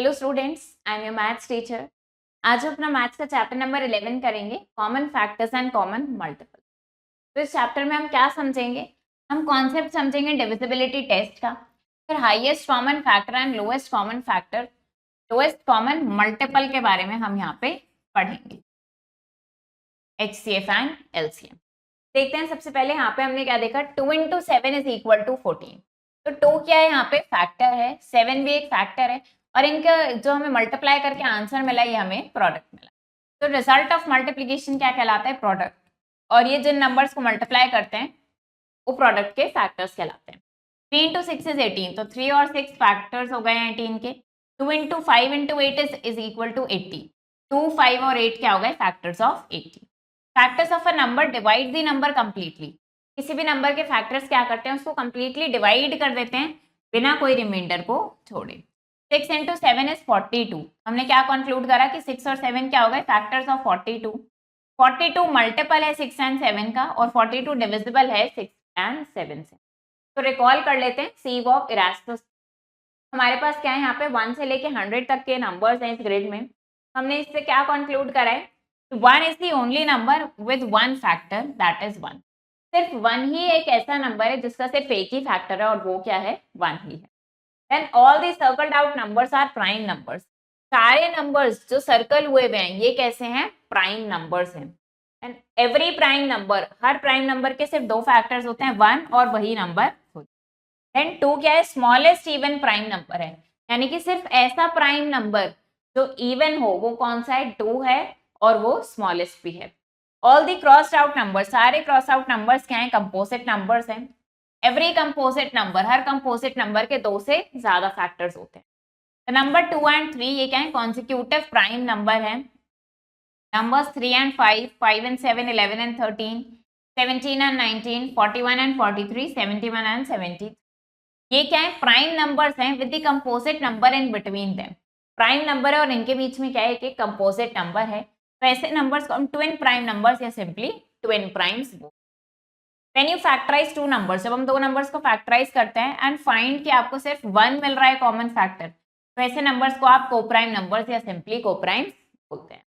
Hello students, I am your maths teacher. आज हम अपना मैथ्स का चैप्टर नंबर 11 करेंगे, common factors and common multiple. तो इस चैप्टर में हम क्या समझेंगे? हम कॉन्सेप्ट समझेंगे डिविजिबिलिटी टेस्ट का, फिर highest common factor and lowest common factor, lowest common multiple के बारे में हम यहाँ पे पढ़ेंगे, HCF एंड LCM। देखते हैं सबसे पहले यहाँ पे हमने क्या देखा, 2 into 7 इज इक्वल टू 14। तो 2 क्या है यहाँ पे? फैक्टर है, 7 भी एक फैक्टर है, और इनका जो हमें मल्टीप्लाई करके आंसर मिला ये हमें प्रोडक्ट मिला। तो रिजल्ट ऑफ मल्टीप्लीकेशन क्या कहलाता है? प्रोडक्ट। और ये जिन नंबर्स को मल्टीप्लाई करते हैं वो प्रोडक्ट के फैक्टर्स कहलाते हैं। 3 into 6 is 18, तो 3 और 6 फैक्टर्स हो गए हैं 18 के। 2 into 5 into 8 is equal to 80। 2, 5 और 8 क्या हो गए? Factors of 80। Factors of a number divide the number completely. किसी भी नंबर के फैक्टर्स क्या करते हैं? उसको कंप्लीटली डिवाइड कर देते हैं बिना कोई रिमाइंडर को छोड़े। 6 into 7 is 42। हमने क्या कंक्लूड करा कि 6 और 7 क्या हो गए? Factors of 42। 42 मल्टीपल है 6 एंड 7 का, और 42 डिविजिबल है 6 एंड 7 से। तो रिकॉल कर लेते हैं सीव ऑफ इरास्टस। हमारे पास क्या है यहाँ पे? 1 से लेके 100 तक के नंबर्स हैं इस ग्रिड में। हमने इससे क्या कंक्लूड करा है? 1 is the only number with one factor, that is 1। सिर्फ 1 ही एक ऐसा नंबर है जिसका सिर्फ एक ही फैक्टर है, और वो क्या है? 1 ही है। Then all the circled out numbers are prime numbers। सारे नंबर्स जो सर्कल हुए हुए हैं ये कैसे हैं? प्राइम नंबर्स हैं। And every prime number, her prime number के सिर्फ 2 फैक्टर्स होते हैं, 1 और वही नंबर। देन 2 क्या है? स्मॉलेस्ट इवन प्राइम नंबर है, यानी कि सिर्फ ऐसा प्राइम नंबर जो इवन हो वो कौन सा है? 2 है, और वो स्मॉलेस्ट भी है। All the crossed out number, सारे क्रॉस आउट नंबर्स क्या है? कंपोजिट नंबर्स हैं। एवरी कंपोजिट नंबर, हर कंपोजिट नंबर के 2 से ज्यादा फैक्टर्स होते हैं। नंबर 2 एंड 3 ये क्या है? कॉन्सिक्यूटिव प्राइम नंबर है। Numbers 3 and 5, 5 and 7, 11 and 13, 17 and 19, 41 and 43, 71 and 70। ये क्या है? प्राइम नंबर्स हैं with the composite number in between them. Prime number है और इनके बीच में क्या है? एक कंपोजिट नंबर है। तो ऐसे नंबर्स को हम ट्विन प्राइम नंबर्स या सिंपली ट्विन प्राइम्स बोलते हैं। व्हेन यू फैक्टराइज 2 नंबर्स, जब हम 2 नंबर्स को फैक्टराइज करते हैं एंड फाइंड कि आपको सिर्फ 1 मिल रहा है कॉमन फैक्टर, तो ऐसे नंबर्स को आप कोप्राइम नंबर्स या सिंपली कोप्राइम्स बोलते हैं।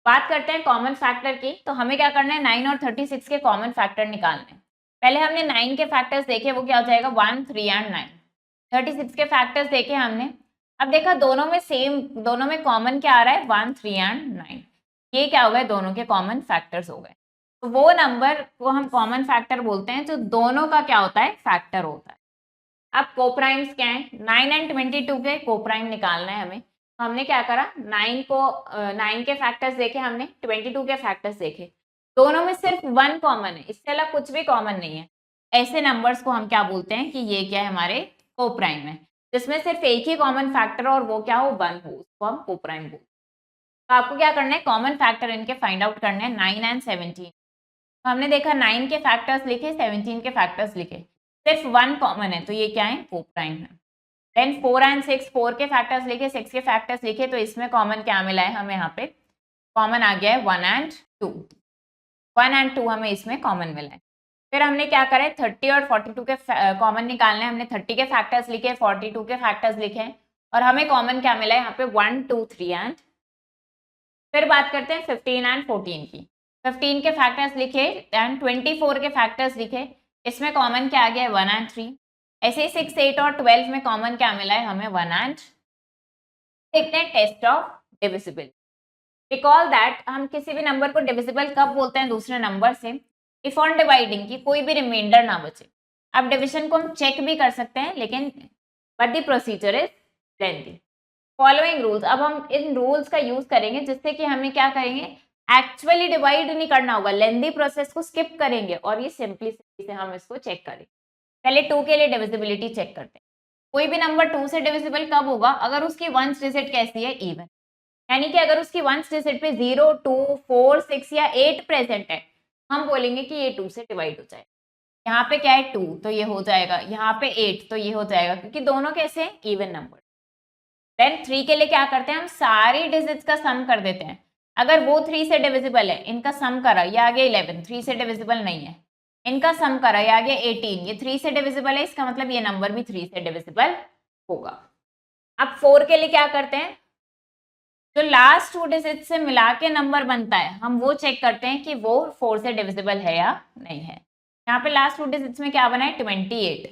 बात करते हैं कॉमन फैक्टर की, तो हमें क्या करना है? 9 और 36 के कॉमन फैक्टर निकालने हैं। पहले हमने 9 के फैक्टर्स देखे, वो क्या हो जाएगा? 1, 3 एंड 9। 36 के फैक्टर्स देखे हमने। अब देखा दोनों में सेम, दोनों में कॉमन क्या आ रहा है? 1, 3 एंड 9। ये क्या हो गए? दोनों के कॉमन फैक्टर्स हो गए। तो वो नंबर को हम कॉमन फैक्टर बोलते हैं जो दोनों का क्या होता है? फैक्टर होता है। अब कोप्राइम्स क्या है? 9 एंड 22 के कोप्राइम निकालना है हमें। हमने क्या करा? 9 के फैक्टर्स देखे हमने, 22 के फैक्टर्स देखे। दोनों में सिर्फ 1 कॉमन है, इसके अलावा कुछ भी कॉमन नहीं है। ऐसे नंबर्स को हम क्या बोलते हैं कि ये क्या है? हमारे कोप्राइम है, जिसमें सिर्फ एक ही कॉमन फैक्टर और वो क्या हो? 1 हो, उसको हम कोप्राइम बोलते हैं। तो आपको क्या करना है? कॉमन फैक्टर इनके फाइंड आउट करने हैं, 9 एंड 17। तो हमने देखा 9 के फैक्टर्स लिखे, 17 के फैक्टर्स लिखे, सिर्फ 1 कॉमन है, तो ये क्या है? कोप्राइम है। देन 4 एंड 6, 4 के फैक्टर्स लिखे, 6 के फैक्टर्स लिखे, तो इसमें कॉमन क्या मिला है हमें? यहाँ पे कॉमन आ गया है 1 एंड 2। 1 एंड 2 हमें इसमें कॉमन मिला है। फिर हमने क्या करा है? 30 और 42 के कॉमन निकालने हैं। हमने 30 के फैक्टर्स लिखे, 42 के फैक्टर्स लिखे, और हमें कॉमन क्या मिला है यहाँ पे? 1, 2, 3 एंड। फिर बात करते हैं 15 एंड 14 की। 15 के फैक्टर्स लिखे एंड 24 के फैक्टर्स लिखे, इसमें कॉमन क्या आ गया है? 1 एंड 3। ऐसे ही 6, 8 और 12 में कॉमन क्या मिला है हमें? 1 एंड। देखते हैं test of divisibility. Recall that, हम किसी भी नंबर को डिविजिबल कब बोलते हैं दूसरे नंबर से? इफ ऑन डिवाइडिंग, की कोई भी रिमाइंडर ना बचे। अब डिविजन को हम चेक भी कर सकते हैं, लेकिन but the procedure is lengthy. Following rules, अब हम इन रूल्स का यूज करेंगे जिससे कि हमें क्या करेंगे? एक्चुअली डिवाइड नहीं करना होगा, लेंथी प्रोसेस को स्किप करेंगे, और ये सिंपलिसिटी से हम इसको चेक करेंगे। पहले 2 के लिए डिविजिबिलिटी चेक करते हैं। कोई भी नंबर 2 से डिविजिबल कब होगा? अगर उसकी वंस डिजिट कैसी है? इवन, यानी कि अगर उसकी वंस डिजिट पे 0, 2, 4, 6 या 8 प्रेजेंट है, हम बोलेंगे कि ये 2 से डिवाइड हो जाएगा। यहाँ पे क्या है? 2, तो ये हो जाएगा। यहाँ पे 8, तो ये हो जाएगा, क्योंकि दोनों कैसे हैं? Even number. देन 3 के लिए क्या करते हैं? हम सारी डिजिट्स का सम कर देते हैं। अगर वो 3 से डिविजिबल है, इनका सम करा, ये आ गया 11, 3 से डिविजिबल नहीं है। इनका सम करा, ये आ गया 18, ये 3 से डिविजिबल है, इसका मतलब ये नंबर भी 3 से डिविजिबल होगा। अब 4 के लिए क्या करते हैं, जो लास्ट 2 डिजिट से मिला के नंबर बनता है हम वो चेक करते हैं कि वो 4 से डिविजिबल है या नहीं है। यहाँ पे लास्ट 2 डिजिट्स में क्या बना है 28,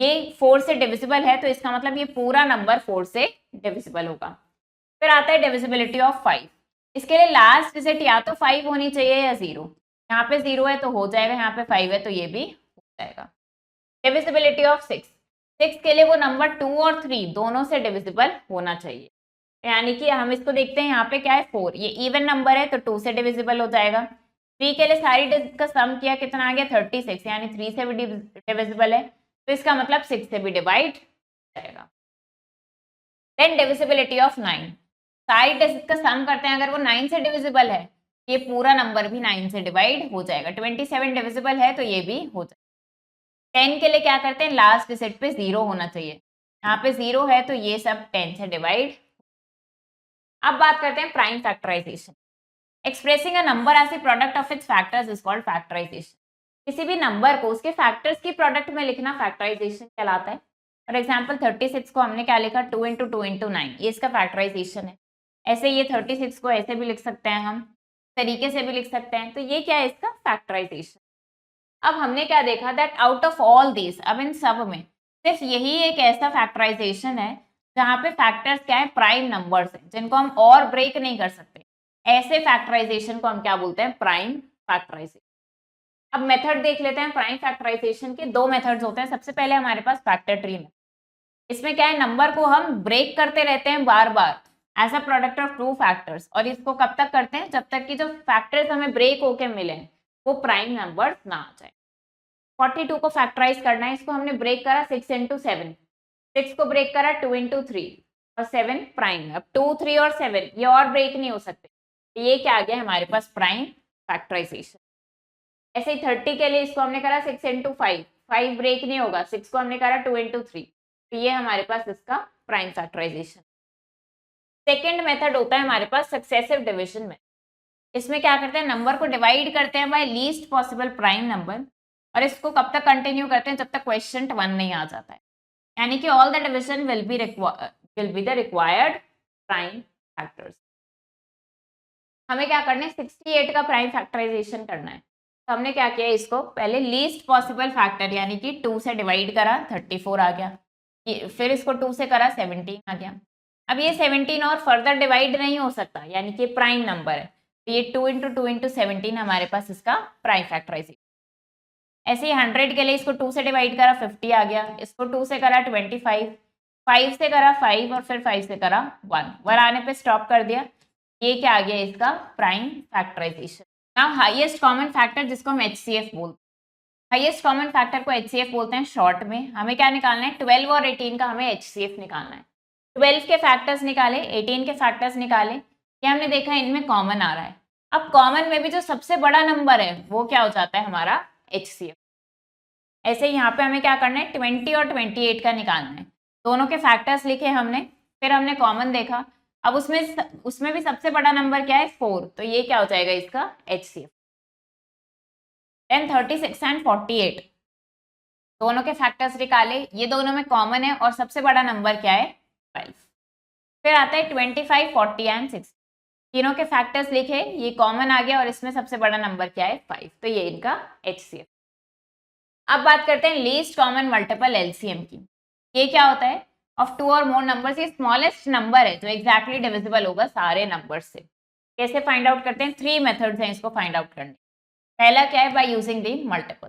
ये 4 से डिविजिबल है तो इसका मतलब ये पूरा नंबर 4 से डिविजिबल होगा। फिर आता है डिविजिबिलिटी ऑफ 5, इसके लिए लास्ट डिजिट या तो 5 होनी चाहिए या 0, यहाँ पे 0 है तो हो जाएगा, यहाँ पे 5 है तो ये भी हो जाएगा। डिविजिबिलिटी ऑफ 6, 6 के लिए वो नंबर 2 और 3 दोनों से डिविजिबल होना चाहिए, यानी कि हम इसको देखते हैं यहाँ पे क्या है 4, ये इवन नंबर है तो 2 से डिविजिबल हो जाएगा। 3 के लिए सारी डिजिट का सम किया कितना आ गया 36, यानी 3 से भी डिविजिबल है तो इसका मतलब 6 से भी डिवाइड जाएगा। देन डिविजिबिलिटी ऑफ 9, सारी डिजिट का सम करते हैं, अगर वो 9 से डिविजिबल है ये पूरा नंबर भी 9 से डिवाइड हो जाएगा। 27 डिविजिबल है तो ये भी हो जाएगा। 10 के लिए क्या करते हैं, लास्ट डिजिट पे 0 होना चाहिए, यहाँ पे 0 है तो ये सब 10 से डिवाइड। अब बात करते हैं prime factorisation. Expressing a number as a product of its factors is called factorisation. किसी भी नंबर को उसके फैक्टर्स की प्रोडक्ट में लिखना फैक्टराइजेशन कहलाता है। फॉर एग्जांपल 36 को हमने क्या लिखा 2 इंटू 2 इंटू 9, ये इसका फैक्टराइजेशन है। ऐसे ये 36 को ऐसे भी लिख सकते हैं, हम तरीके से भी लिख सकते हैं, तो ये क्या है इसका फैक्टराइजेशन। अब हमने क्या देखा that out of all this, अब इन सब में सिर्फ यही एक ऐसा फैक्टराइजेशन है जहाँ पे फैक्टर्स क्या है प्राइम नंबर्स हैं जिनको हम और ब्रेक नहीं कर सकते। ऐसे फैक्टराइजेशन को हम क्या बोलते हैं, प्राइम फैक्टराइजेशन। अब मेथड देख लेते हैं। प्राइम फैक्टराइजेशन के दो मेथड्स होते हैं। सबसे पहले हमारे पास फैक्टर ट्री में, इसमें क्या है नंबर को हम ब्रेक करते रहते हैं बार बार as a product of two factors, और इसको कब तक करते हैं, जब तक कि जो फैक्टर्स हमें ब्रेक होके मिले वो प्राइम नंबर्स ना आ जाए। 42 को फैक्टराइज करना है, इसको हमने ब्रेक करा 6 इंटू 7, 6 को ब्रेक करा 2 इंटू 3 और 7 प्राइम है। अब 2, 3 और 7 ये और ब्रेक नहीं हो सकते, तो ये क्या आ गया हमारे पास प्राइम फैक्टराइजेशन। ऐसे ही 30 के लिए इसको हमने करा 6 इंटू 5, 5 ब्रेक नहीं होगा, 6 को हमने करा 2 इंटू 3, तो ये हमारे पास इसका प्राइम फैक्टराइजेशन। सेकेंड मेथड होता है हमारे पास सक्सेसिव डिविजन में। इसमें क्या करते हैं, नंबर को डिवाइड करते हैं bye least possible prime number, और इसको कब तक कंटिन्यू करते हैं, जब तक क्वेश्चन 1 नहीं आ जाता है, यानी कि all the division will be the required prime factors. हमें क्या करना है 68 का प्राइम फैक्टराइजेशन करना है। तो हमने क्या किया, इसको पहले लीस्ट पॉसिबल फैक्टर यानी कि 2 से डिवाइड करा 34 आ गया, फिर इसको 2 से करा 17 आ गया। अब ये 17 और फर्दर डिवाइड नहीं हो सकता, यानी कि प्राइम नंबर है, तो ये 2 इंटू 2 इंटू 17 हमारे पास इसका प्राइम फैक्टराइजेशन। ऐसे ही 100 के लिए इसको 2 से डिवाइड करा 50 आ गया, इसको 2 से करा 25, 5 से करा 5 और फिर 5 से करा 1 आने पे स्टॉप कर दिया। ये क्या आ गया इसका prime factorisation. Now highest common factor जिसको हम HCF बोलते हैं, हाईएस्ट कॉमन फैक्टर को HCF बोलते हैं शॉर्ट में। हमें क्या निकालना है 12 और 18 का हमें HCF निकालना है। 12 के फैक्टर्स निकाले, 18 के फैक्टर्स निकाले, ये हमने देखा इनमें कॉमन आ रहा है। अब कॉमन में भी जो सबसे बड़ा नंबर है वो क्या हो जाता है हमारा HCF। ऐसे यहाँ पे हमें क्या करना है 20 और 28 का निकालना है। दोनों के फैक्टर्स लिखे हमने, फिर हमने कॉमन देखा। अब उसमें भी सबसे बड़ा नंबर क्या है 4, तो ये क्या हो जाएगा इसका HCF। देन 36 एंड 48 दोनों के फैक्टर्स निकाले, ये दोनों में कॉमन है और सबसे बड़ा नंबर क्या है 12। फिर आता है 25, 40 एंड 60, तीनों के फैक्टर्स लिखे, ये कॉमन आ गया और इसमें सबसे बड़ा नंबर क्या है 5, तो ये इनका HCF। अब बात करते हैं लीस्ट कॉमन मल्टीपल एलसीएम की। ये क्या होता है, ऑफ 2 और मोर नंबर्स, ये स्मॉलेस्ट नंबर है जो एग्जैक्टली डिविजिबल होगा सारे नंबर्स से। कैसे फाइंड आउट करते हैं, 3 मेथड्स हैं इसको फाइंड आउट करने। पहला क्या है, by using the multiple.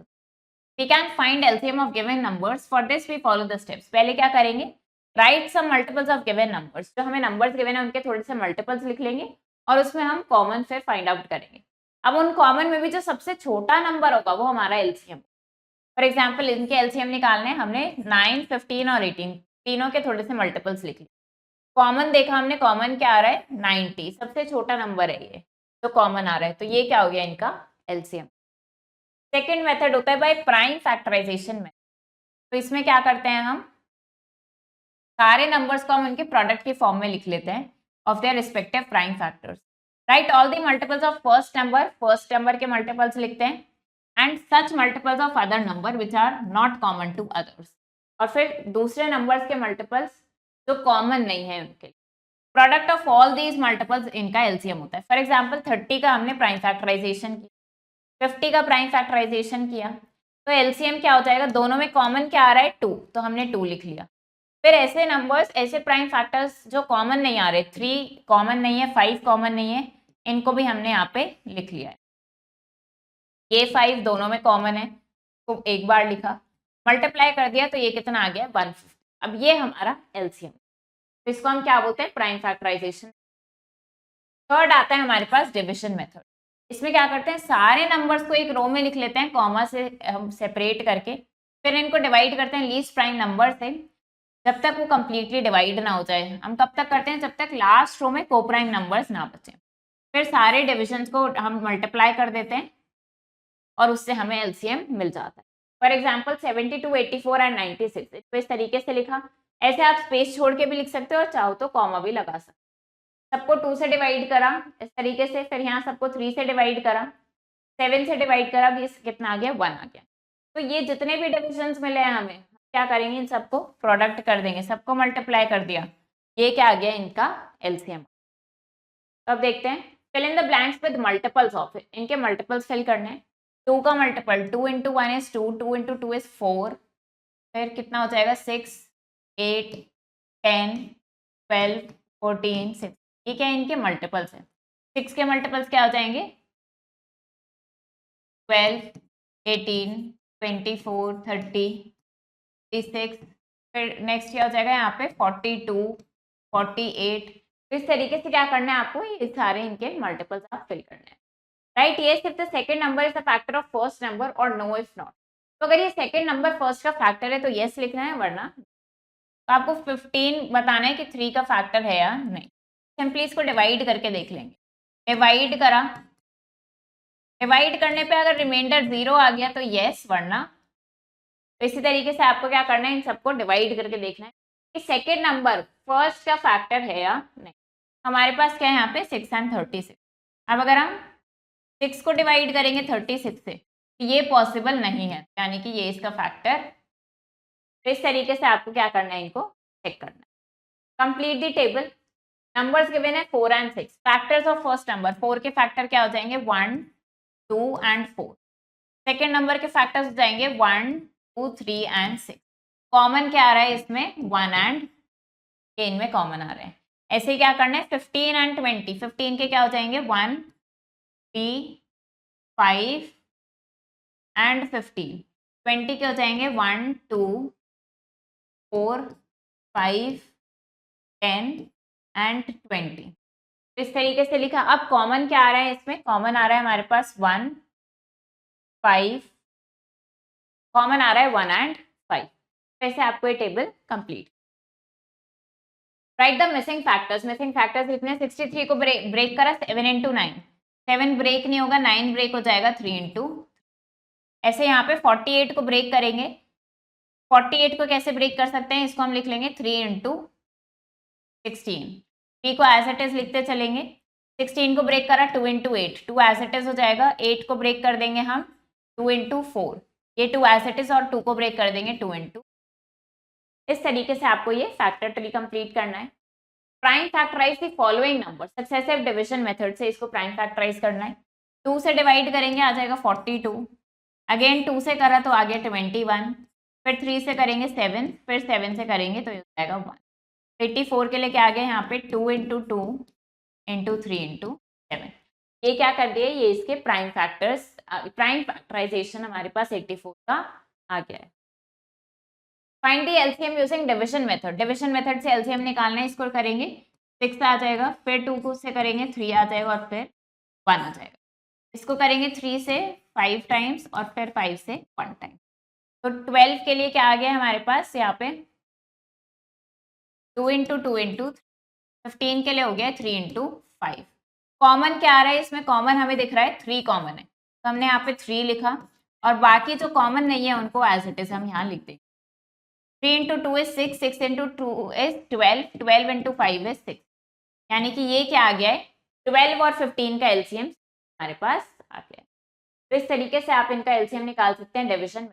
We can find LCM of given numbers, for this we follow the steps. पहले क्या करेंगे, write some multiples of given numbers, जो हमें नंबर्स गिवन है उनके थोड़े से मल्टीपल्स लिख लेंगे और उसमें हम कॉमन फिर फाइंड आउट करेंगे। अब उन कॉमन में भी जो सबसे छोटा नंबर होगा वो हमारा एलसीएम। फॉर एग्जाम्पल इनके एलसीएम निकालने, हमने 9, 15 और 18 तीनों के थोड़े से मल्टीपल्स लिख लिए। कॉमन देखा हमने, कॉमन क्या आ रहा है 90, सबसे छोटा नंबर है ये तो कॉमन आ रहा है, तो ये क्या हो गया इनका एलसीएम। सेकेंड मेथड होता है बाय प्राइम फैक्टराइजेशन में। तो इसमें क्या करते हैं, हम सारे नंबर्स को हम उनके प्रोडक्ट की फॉर्म में लिख लेते हैं of their respective prime factors. Write all the multiples of first number के मल्टीपल्स लिखते हैं, and such multiples of other number which are not common to others. और फिर दूसरे नंबर्स के मल्टीपल्स जो कॉमन नहीं है उनके लिए। Product of all these multiples इनका एलसीएम होता है। फॉर एग्जाम्पल 30 का हमने प्राइम फैक्टराइजेशन किया, 50 का प्राइम फैक्टराइजेशन किया, तो एलसीएम क्या हो जाएगा, दोनों में कॉमन क्या आ रहा है 2, तो हमने 2 लिख लिया। फिर ऐसे नंबर्स, ऐसे प्राइम फैक्टर्स जो कॉमन नहीं आ रहे, 3 कॉमन नहीं है, 5 कॉमन नहीं है, इनको भी हमने यहाँ पे लिख लिया है। ये 5 दोनों में कॉमन है, तो एक बार लिखा, मल्टीप्लाई कर दिया तो ये कितना आ गया 150। अब ये हमारा एलसीएम, तो इसको हम क्या बोलते हैं, प्राइम फैक्टराइजेशन। थर्ड आता है हमारे पास डिविजन मेथड। इसमें क्या करते हैं, सारे नंबर्स को एक रो में लिख लेते हैं, कॉमा से हम सेपरेट करके, फिर इनको डिवाइड करते हैं लीस्ट प्राइम नंबर से, जब तक वो कंप्लीटली डिवाइड ना हो जाए। हम कब तक करते हैं, जब तक लास्ट रो में कोप्राइम नंबर्स ना बचे। फिर सारे डिविजन्स को हम मल्टीप्लाई कर देते हैं और उससे हमें एलसीएम मिल जाता है। फॉर एग्जाम्पल 72, 84 एंड 96, तो इस तरीके से लिखा। ऐसे आप स्पेस छोड़ के भी लिख सकते हो और चाहो तो कॉमा भी लगा सकते हो। सबको 2 से डिवाइड करा इस तरीके से, फिर यहाँ सबको 3 से डिवाइड करा, 7 से डिवाइड करा, भी कितना आ गया 1 आ गया। तो ये जितने भी डिविजन्स मिले हैं हमें, क्या करेंगे, इन सबको प्रोडक्ट कर देंगे, सबको मल्टीप्लाई कर दिया, ये क्या आ गया इनका एलसीएम। तो अब देखते हैं, fill in the blanks with multiples of, इनके मल्टीपल्स फिल करने हैं। 2 का multiple 2 into 1 is 2, 2 into 2 is 4, फिर कितना हो जाएगा 6, 8, 10, 12, 14, 6, ये क्या है इनके मल्टीपल्स हैं। 6 के मल्टीपल्स क्या हो जाएंगे 12, 18, 24, 30, 36, फिर नेक्स्ट क्या हो जाएगा यहाँ पे 42, 48। तो इस तरीके से क्या करना है आपको, ये सारे इनके मल्टीपल्स आप फिल करने हैं। राइट, ये सिर्फ the second number is the factor of first number और नो इफ नॉट। तो अगर ये सेकंड नंबर फर्स्ट का फैक्टर है तो यस लिखना है, वरना तो आपको 15 बताना है कि 3 का फैक्टर है या नहीं। सिंपली इसको डिवाइड करके देख लेंगे। डिवाइड करा, डिवाइड करने पे अगर रिमाइंडर 0 आ गया तो यस, वरना तो इसी तरीके से आपको क्या करना है, इन सबको डिवाइड करके देखना है कि सेकेंड नंबर फर्स्ट का फैक्टर है या नहीं। हमारे पास क्या है यहाँ पे 6 एंड 36। अब अगर हम 6 को डिवाइड करेंगे 36 से, तो ये पॉसिबल नहीं है, यानी कि ये इसका फैक्टर। तो इस तरीके से आपको क्या करना है, इनको चेक करना है। Complete the table. Numbers given है 4 and 6। Factors of first number, 4 के फैक्टर क्या हो जाएंगे 1, 2 एंड 4। सेकेंड नंबर के फैक्टर्स हो जाएंगे 1, 2, 3 एंड 6। कॉमन क्या आ रहा है इसमें 1 एंड, ये इनमें कॉमन आ रहे हैं। ऐसे ही क्या करना है 15 एंड 20। 15 के क्या हो जाएंगे 1, 3, 5 एंड 15। 20 के हो जाएंगे 1, 2, 4, 5, 10 एंड 20। तो इस तरीके से लिखा। अब कॉमन क्या आ रहा है इसमें, कॉमन आ रहा है हमारे पास 1, 5, कॉमन आ रहा है 1 एंड 5। वैसे आपको ये table complete. Right the missing factors. Missing factors लिखने 63 को ब्रेक करा 7 इंटू 9, 7 ब्रेक नहीं होगा, 9 ब्रेक हो जाएगा 3 इंटू। ऐसे यहाँ पे 48 को ब्रेक करेंगे। 48 को कैसे ब्रेक कर सकते हैं, इसको हम लिख लेंगे 3 इंटू 16। 3 को एज इट इज लिखते चलेंगे। 16 को ब्रेक करा 2 इंटू 8, 2 एज इट इज हो जाएगा। 8 को ब्रेक कर देंगे हम 2 इंटू 4, ये 2 एज इट इज, और 2 को ब्रेक कर देंगे 2 इंटू। इस तरीके से आपको ये फैक्टर ट्री कंप्लीट करना है। Prime factorise the following number, successive division method से इसको प्राइम फैक्टराइज करना है। 2 से डिवाइड करेंगे आ जाएगा 42, अगेन 2 से करा तो आ गया 21, फिर 3 से करेंगे 7, फिर 7 से करेंगे तो ये हो जाएगा 1। 84 के लिए क्या आ गया यहाँ पे 2 इंटू 2 इंटू 3 इंटू 7। ये क्या कर दिए, ये इसके प्राइम फैक्टर्स, प्राइम फैक्टराइजेशन हमारे पास 84 का आ गया है। Find the LCM using division method. Division method से एलसीएम निकालना है, इसको करेंगे 6 आ जाएगा, फिर 2 को से करेंगे 3 आ जाएगा, और फिर 1 आ जाएगा। इसको करेंगे 3 से 5 टाइम्स और फिर 5 से 1 टाइम। तो 12 के लिए क्या आ गया हमारे पास यहाँ पे 2 इंटू 2 इंटू। 15 के लिए हो गया 3 इंटू 5। कॉमन क्या आ रहा है इसमें, कॉमन हमें दिख रहा है 3 कॉमन है, तो हमने यहाँ पे 3 लिखा, और बाकी जो कॉमन नहीं है उनको एज इट इज हम यहाँ लिख देंगे। 3 into 2 is 6, 6 into 2 is 12, 12 into 5 is 6, यानी कि ये क्या आ गया है 12 और 15 का एलसीएम हमारे पास आ गया है। तो इस तरीके से आप इनका एलसीएम निकाल सकते हैं डिवीजन में।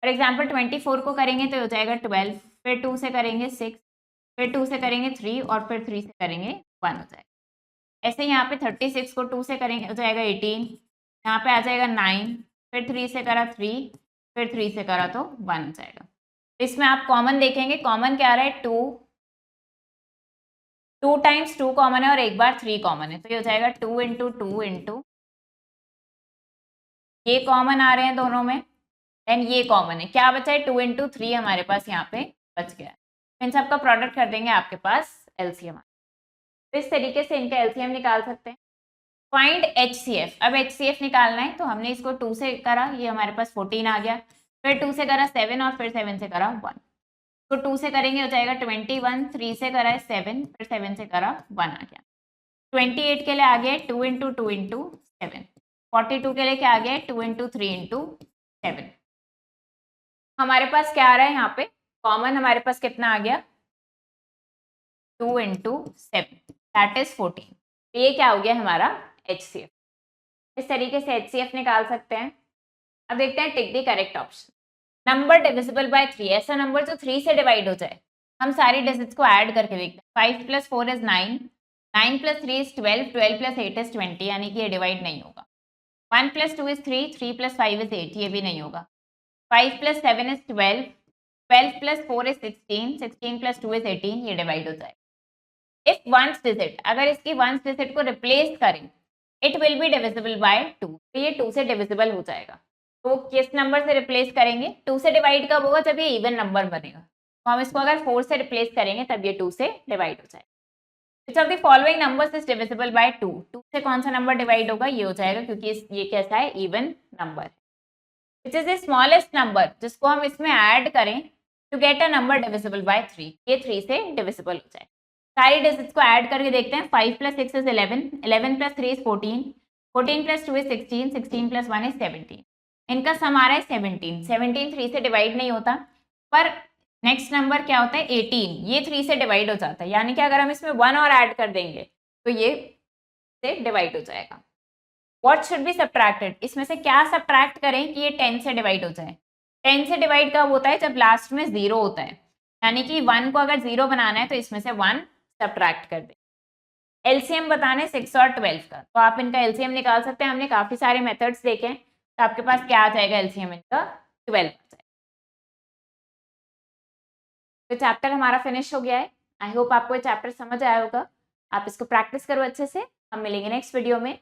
फॉर एग्जाम्पल 24 को करेंगे तो हो जाएगा 12, फिर 2 से करेंगे 6, फिर 2 से करेंगे 3 और फिर 3 से करेंगे 1 हो जाएगा। ऐसे यहाँ पे 36 को 2 से करेंगे हो जाएगा 18, यहाँ पे आ जाएगा 9, फिर 3 से करा 3, फिर 3 से करा तो 1 हो जाएगा। तो इसमें आप कॉमन देखेंगे, कॉमन क्या आ रहा है 2, 2 टाइम्स 2 कॉमन है और एक बार 3 कॉमन है, तो ये हो जाएगा 2 इंटू 2 इंटू, ये कॉमन आ रहे हैं दोनों में, देन ये कॉमन है, क्या बचा है 2 इंटू 3 हमारे पास यहाँ पे बच गया है। इन सबका प्रोडक्ट कर देंगे आपके पास एलसीएम। तो इस तरीके से इनका एलसीएम निकाल सकते हैं। फाइंड एचसीएफ, अब एचसीएफ निकालना है तो हमने इसको 2 से करा, ये हमारे पास 14 आ गया, फिर 2 से करा 7 और फिर 7 से करा 1, तो 2 से करेंगे हो जाएगा 21, 3 से करा है 7, फिर 7 से करा 1 आ गया। 28 के लिए आ गया 2 इंटू 2 इंटू 7, 42 के लिए क्या आ गया 2 इंटू 3 इंटू 7। हमारे पास क्या आ रहा है यहाँ पे कॉमन, हमारे पास कितना आ गया 2 इंटू 7 दैट इज 14। तो ये क्या हो गया हमारा एचसीएफ। इस तरीके से एचसीएफ निकाल सकते हैं। अब देखते हैं tick the correct option. Number divisible by 3, ऐसा नंबर जो 3 से डिवाइड हो जाए। हम सारी डिजिट्स को ऐड करके देखते हैं। 5 + 4 इज 9, 9 + 3 इज 12, 12 + 8 इज 20, यानी कि ये डिवाइड नहीं होगा। 1 + 2 इज 3, 3 + 5 इज 8, ये भी नहीं होगा। 5 + 7 इज 12, 12 + 4 इज 16, 16 + 2 इज 18, ये डिवाइड हो जाएगा। इफ वंस डिजिट, अगर इसकी वंस डिजिट को रिप्लेस करें, it will be divisible by 2, तो ये 2 से डिविजिबल हो जाएगा। तो किस नंबर से रिप्लेस करेंगे, 2 से डिवाइड कब होगा जब ये इवन नंबर बनेगा। तो हम इसको अगर 4 से रिप्लेस करेंगे तब ये 2 से डिवाइड हो जाएगा। Which of the following numbers is divisible by 2, 2 से कौन सा नंबर डिवाइड होगा, ये हो जाएगा क्योंकि ये कैसा है इवन नंबर है। Which is the smallest number, जिसको हम इसमें ऐड करें to get a number divisible by 3, ये 3 से डिविजिबल हो जाएगा। सारी डिजिट्स को ऐड करके देखते हैं। 5 + 6 इज 11, 11 + 3 इज 14, 14 + 2 इज 16, 16 + 1 इज 17। इनका सम आ रहा है 17, 17 3 से डिवाइड नहीं होता, पर नेक्स्ट नंबर क्या होता है 18, ये 3 से डिवाइड हो जाता है, यानी कि अगर हम इसमें 1 और ऐड कर देंगे तो ये से डिवाइड हो जाएगा। व्हाट शुड बी सब्ट्रैक्टेड, इसमें से क्या सब्ट्रैक्ट करें कि ये 10 से डिवाइड हो जाए। 10 से डिवाइड कब होता है, जब लास्ट में 0 होता है, यानी कि 1 को अगर 0 बनाना है तो इसमें से 1 सब्ट्रैक्ट कर दें। एलसीएम बताना है 6 और 12 का, तो आप इनका एलसीएम निकाल सकते हैं। हमने काफी सारे मेथड्स देखे हैं, तो आपके पास क्या आ जाएगा एलसीएम इनका 12 आ जाएगा। तो चैप्टर हमारा फिनिश हो गया है। आई होप आपको ये चैप्टर समझ आया होगा। आप इसको प्रैक्टिस करो अच्छे से। हम मिलेंगे नेक्स्ट वीडियो में।